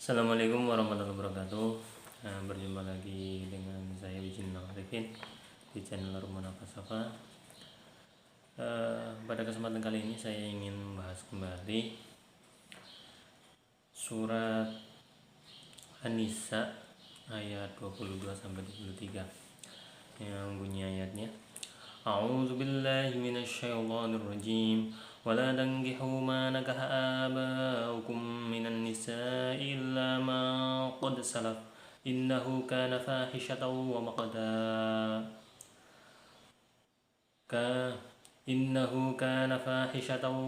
Assalamualaikum warahmatullahi wabarakatuh. Berjumpa lagi dengan saya Wijin Arifin di channel Rumana Falsafah. Pada kesempatan kali ini saya ingin membahas kembali surat An-Nisa ayat 22 sampai 23 yang bunyi ayatnya: A'udzubillahi minasyaitonirrajim. ولا تنكحوا ما نكح آباؤكم من النساء إلا ما قد سلف إنه كان فاحشة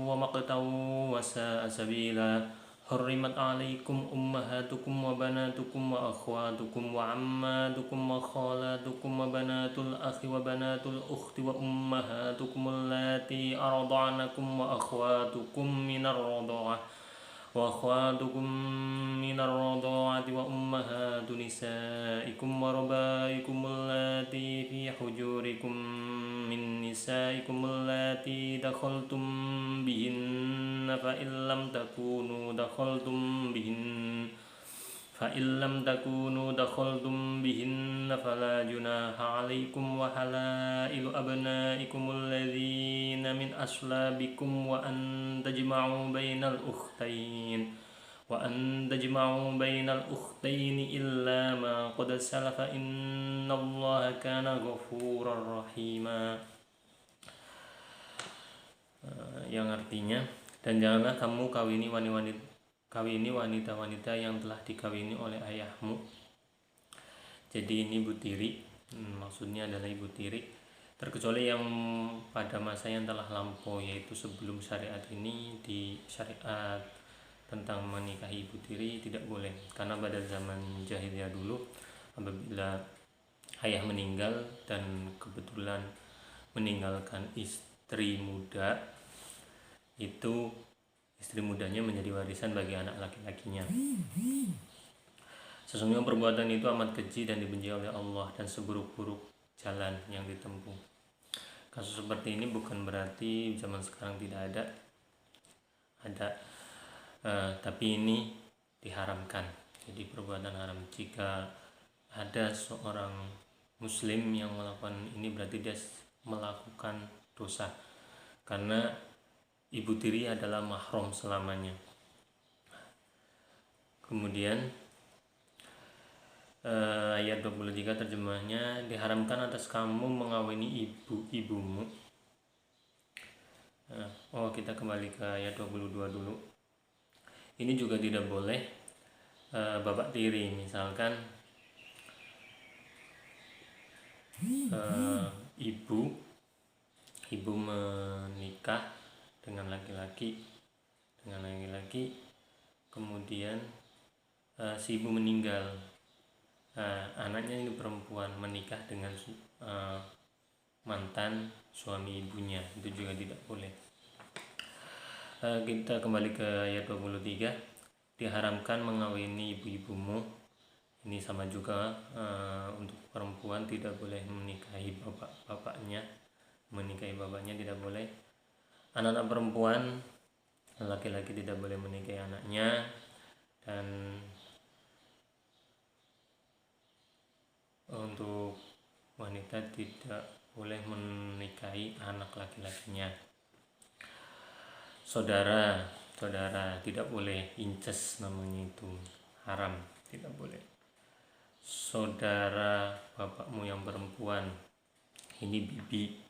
ومقتا وساء سبيلا. حرمت عليكم أمهاتكم وبناتكم وأخواتكم وعماتكم وخالاتكم وبنات الأخ وبنات الأخت وأمهاتكم اللاتي أرضعنكم وأخواتكم من الرضاعة وأمهات نسائكم وربائكم اللاتي في حجوركم من نسائكم اللاتي دخلتم بهن فإن لم تكونوا دخلتم بهن فلا جناح عليكم وحلائل أبنائكم الذين من أصلابكم وأن تجمعوا بين الأختين إلا ما قد سلف إن الله كان غفورا رحيما. Yang artinya, dan janganlah kamu kawini wanita-wanita yang telah dikawini oleh ayahmu. Jadi ini ibu tiri, maksudnya adalah ibu tiri, terkecuali yang pada masa yang telah lampau, yaitu sebelum syariat ini. Di syariat tentang menikahi ibu tiri tidak boleh, karena pada zaman jahiliyah dulu, apabila ayah meninggal dan kebetulan meninggalkan istri muda, itu istri mudanya menjadi warisan bagi anak laki-lakinya. Sesungguhnya perbuatan itu amat keji dan dibenci oleh Allah dan seburuk-buruk jalan yang ditempuh. Kasus seperti ini bukan berarti zaman sekarang tidak ada, tapi ini diharamkan. Jadi perbuatan haram. Jika ada seorang muslim yang melakukan ini, berarti dia melakukan dosa, karena ibu tiri adalah mahram selamanya. Kemudian ayat 23 terjemahnya, diharamkan atas kamu mengawini ibumu. Kita kembali ke ayat 22 dulu. Ini juga tidak boleh bapak tiri, misalkan ibu menikah dengan laki-laki, kemudian si ibu meninggal, anaknya ini perempuan menikah dengan mantan suami ibunya, itu juga tidak boleh. Kita kembali ke ayat 23, diharamkan mengawini ibu-ibumu. Ini sama juga untuk perempuan tidak boleh menikahi bapaknya tidak boleh. Anak-anak perempuan, laki-laki tidak boleh menikahi anaknya, dan untuk wanita tidak boleh menikahi anak laki-lakinya. Saudara tidak boleh, inces namanya, itu haram, tidak boleh. Saudara bapakmu yang perempuan, ini bibi,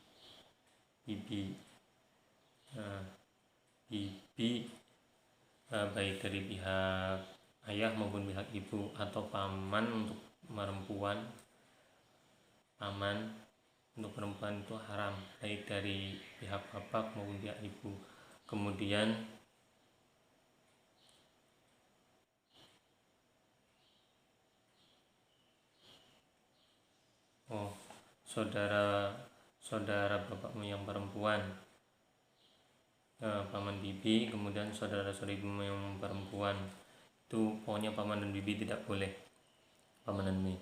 baik dari pihak ayah maupun pihak ibu, atau paman untuk perempuan. Paman untuk perempuan itu haram, baik dari pihak bapak maupun pihak ibu. Kemudian saudara bapakmu yang perempuan, paman bibi, kemudian saudara-saudari ibumu yang perempuan, itu pokoknya paman dan bibi tidak boleh. Paman dan bibi,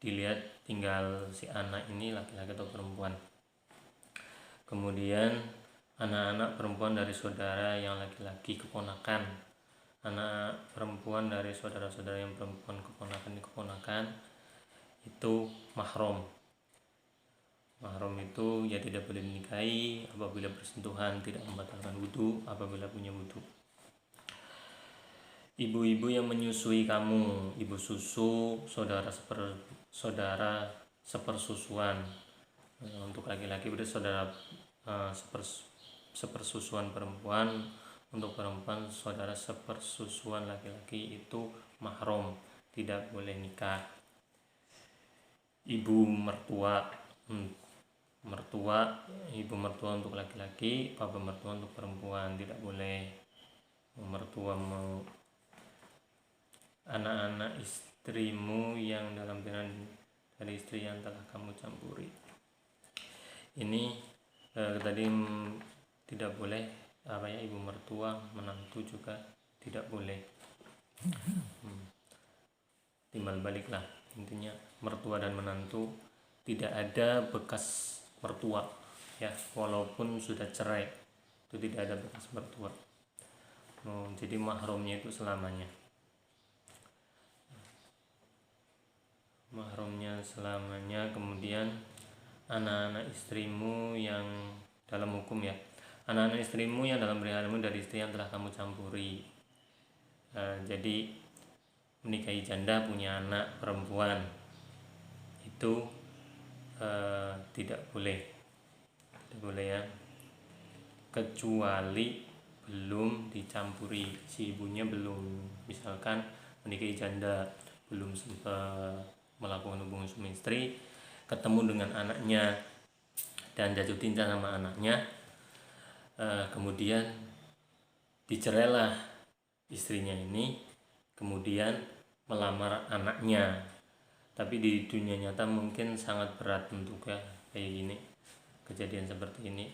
dilihat tinggal si anak ini laki-laki atau perempuan. Kemudian anak-anak perempuan dari saudara yang laki-laki, keponakan, anak perempuan dari saudara-saudara yang perempuan, keponakan itu mahram. Mahram itu ya tidak boleh dinikahi apabila bersentuhan, tidak membatalkan wudhu apabila punya wudhu. Ibu-ibu yang menyusui kamu, ibu susu, saudara sepersusuan. Untuk laki-laki berarti saudara sepersusuan perempuan. Untuk perempuan saudara sepersusuan laki-laki itu mahram, tidak boleh nikah. Ibu mertua, ibu mertua untuk laki-laki, papa mertua untuk perempuan, tidak boleh. Mertua mau anak-anak istrimu yang dalam pilihan dari istri yang telah kamu campuri. Ini tadi tidak boleh ibu mertua, menantu juga tidak boleh. Timbal baliklah, intinya mertua dan menantu tidak ada bekas mertua ya, walaupun sudah cerai itu tidak ada bekas mertua. Jadi mahramnya itu selamanya. Kemudian anak-anak istrimu yang dalam hukum ya, anak-anak istrimu yang dalam perihalimu dari istri yang telah kamu campuri. Jadi menikahi janda punya anak perempuan itu tidak boleh ya, kecuali belum dicampuri, si ibunya belum, misalkan menikahi janda belum sempat melakukan hubungan suami istri, ketemu dengan anaknya dan jatuh cinta sama anaknya, kemudian dicerailah istrinya ini, kemudian melamar anaknya. Tapi di dunia nyata mungkin sangat berat untuk kayak gini, kejadian seperti ini.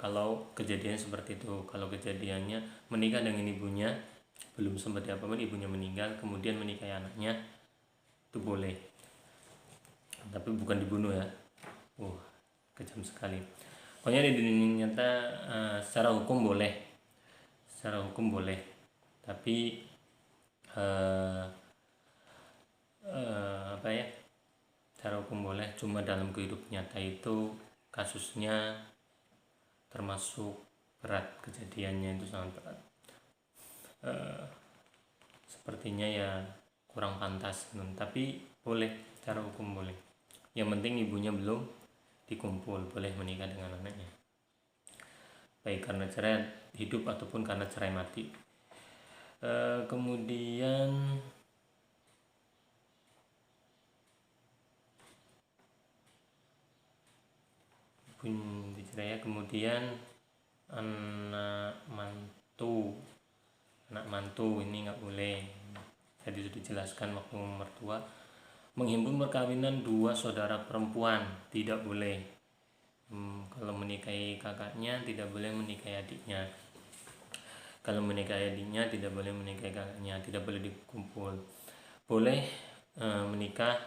Kalau kejadian seperti itu, kalau kejadiannya menikah dengan ibunya belum sempat apa-apa, ibunya meninggal kemudian menikahi anaknya, itu boleh, tapi bukan dibunuh ya. Kejam sekali. Pokoknya di dunia nyata secara hukum boleh, tapi secara hukum boleh, cuma dalam kehidupan nyata itu kasusnya termasuk berat, kejadiannya itu sangat berat. Sepertinya ya kurang pantas, tapi boleh, secara hukum boleh. Yang penting ibunya belum dikumpul, boleh menikah dengan anaknya, baik karena cerai hidup ataupun karena cerai mati. Kemudian dicerai, kemudian anak mantu ini nggak boleh. Tadi sudah dijelaskan waktu mertua. Menghimpun perkawinan dua saudara perempuan tidak boleh. Kalau menikahi kakaknya tidak boleh menikahi adiknya. Kalau menikahi adiknya tidak boleh menikahi kakaknya, tidak boleh dikumpul. Boleh menikah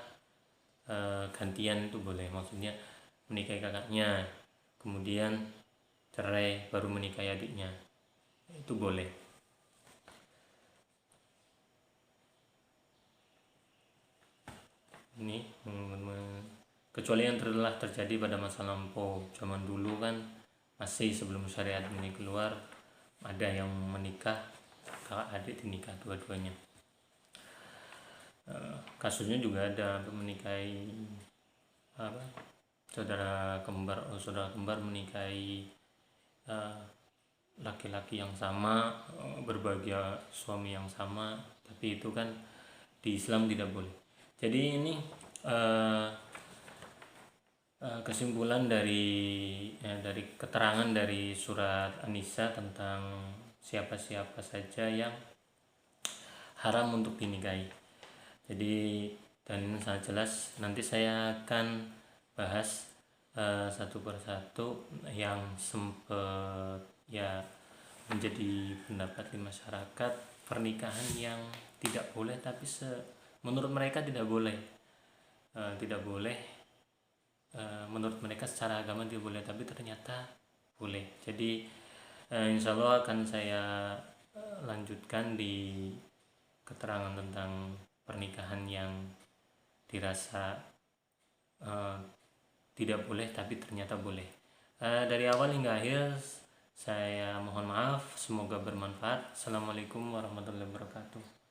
gantian, itu boleh. Maksudnya menikahi kakaknya kemudian cerai baru menikahi adiknya, itu boleh. Ini kecuali yang telah terjadi pada masa lampau. Zaman dulu kan masih sebelum syariat ini keluar, ada yang menikah kakak adik, dinikah dua-duanya. Kasusnya juga ada menikahi saudara kembar menikahi laki-laki yang sama, berbagai suami yang sama, tapi itu kan di Islam tidak boleh. Jadi ini kesimpulan dari keterangan dari surat An-Nisa tentang siapa-siapa saja yang haram untuk dinikahi. Jadi dan ini sangat jelas. Nanti saya akan bahas satu persatu yang sempat ya menjadi pendapat di masyarakat, pernikahan yang tidak boleh tapi menurut mereka tidak boleh, menurut mereka secara agama tidak boleh tapi ternyata boleh. Jadi insya Allah akan saya lanjutkan di keterangan tentang pernikahan yang dirasa tidak boleh tapi ternyata boleh. Dari awal hingga akhir saya mohon maaf, semoga bermanfaat. Assalamualaikum warahmatullahi wabarakatuh.